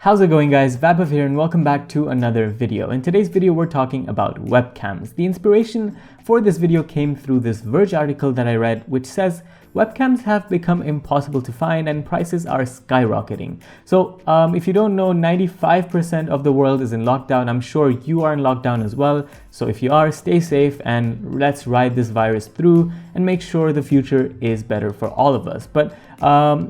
How's it going, guys? Vaibhav here and welcome back to another video. In today's video we're talking about webcams. The inspiration for this video came through this Verge article that I read, which says webcams have become impossible to find and prices are skyrocketing. So if you don't know, 95% of the world is in lockdown. I'm sure you are in lockdown as well. So if you are, stay safe and let's ride this virus through and make sure the future is better for all of us. But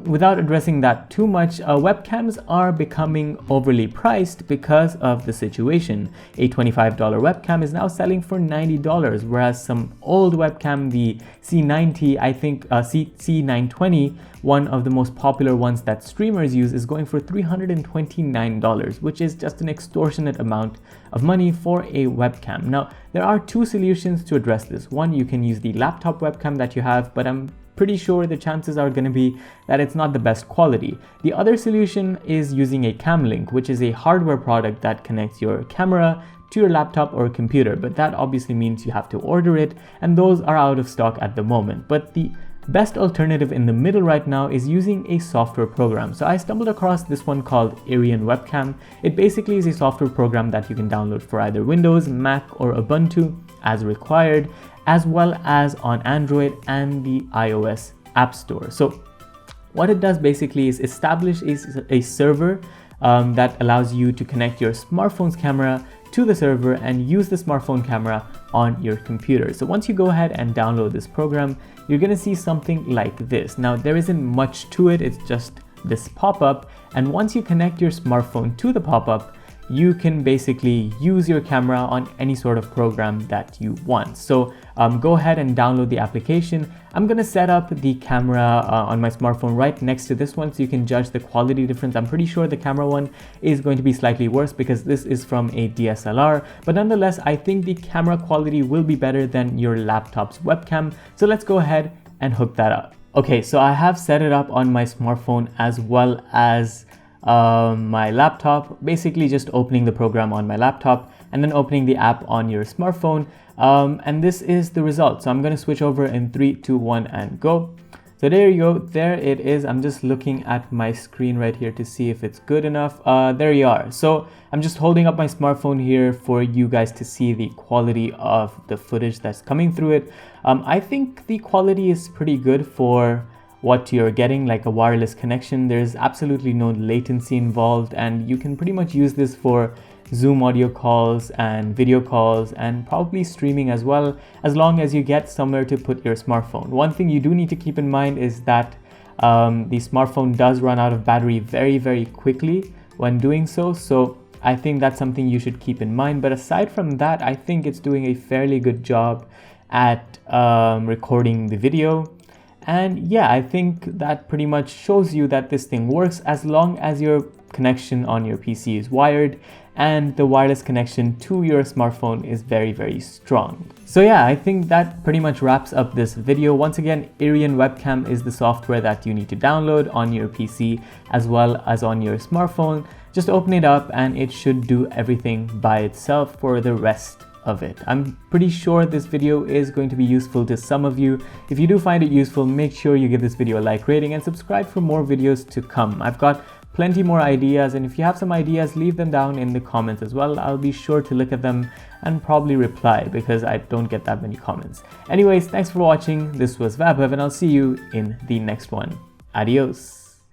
without addressing that too much, webcams are becoming overly priced because of the situation. A $25 webcam is now selling for $90, whereas some old webcam, the C90, I think C920, one of the most popular ones that streamers use, is going for $329, which is just an extortionate amount of money for a webcam. Now, there are two solutions to address this. One, you can use the laptop webcam that you have, but I'm pretty sure the chances are going to be that it's not the best quality. The other solution is using a cam link, which is a hardware product that connects your camera to your laptop or computer, but that obviously means you have to order it, and those are out of stock at the moment. But the best alternative in the middle right now is using a software program. So I stumbled across this one called Webcam. It basically is a software program that you can download for either Windows, Mac, or Ubuntu as required, as well as on Android and the iOS App Store. So what it does basically is establish a server that allows you to connect your smartphone's camera to the server and use the smartphone camera on your computer. So once you go ahead and download this program, you're gonna see something like this. Now, there isn't much to it, it's just this pop-up. And once you connect your smartphone to the pop-up, you can basically use your camera on any sort of program that you want. So go ahead and download the application. I'm gonna set up the camera on my smartphone right next to this one so you can judge the quality difference. I'm pretty sure the camera one is going to be slightly worse because this is from a DSLR, but nonetheless, I think the camera quality will be better than your laptop's webcam. So let's go ahead and hook that up. Okay, so I have set it up on my smartphone as well as my laptop, basically just opening the program on my laptop and then opening the app on your smartphone, and this is the result. So I'm going to switch over in 3, 2, 1 and go. So there you go, there it is. I'm just looking at my screen right here to see if it's good enough. There you are. So I'm just holding up my smartphone here for you guys to see the quality of the footage that's coming through it. I think the quality is pretty good for what you're getting, like a wireless connection. There's absolutely no latency involved, and you can pretty much use this for Zoom audio calls and video calls and probably streaming as well, as long as you get somewhere to put your smartphone. One thing you do need to keep in mind is that the smartphone does run out of battery very, very quickly when doing so. So I think that's something you should keep in mind. But aside from that, I think it's doing a fairly good job at recording the video. And yeah, I think that pretty much shows you that this thing works as long as your connection on your PC is wired and the wireless connection to your smartphone is very, very strong. So yeah, I think that pretty much wraps up this video. Once again, Webcam is the software that you need to download on your PC as well as on your smartphone. Just open it up and it should do everything by itself for the rest of it. I'm pretty sure this video is going to be useful to some of you. If you do find it useful, make sure you give this video a like rating and subscribe for more videos to come. I've got plenty more ideas, and if you have some ideas, leave them down in the comments as well. I'll be sure to look at them and probably reply because I don't get that many comments. Anyways, thanks for watching. This was Vaibhav and I'll see you in the next one. Adios.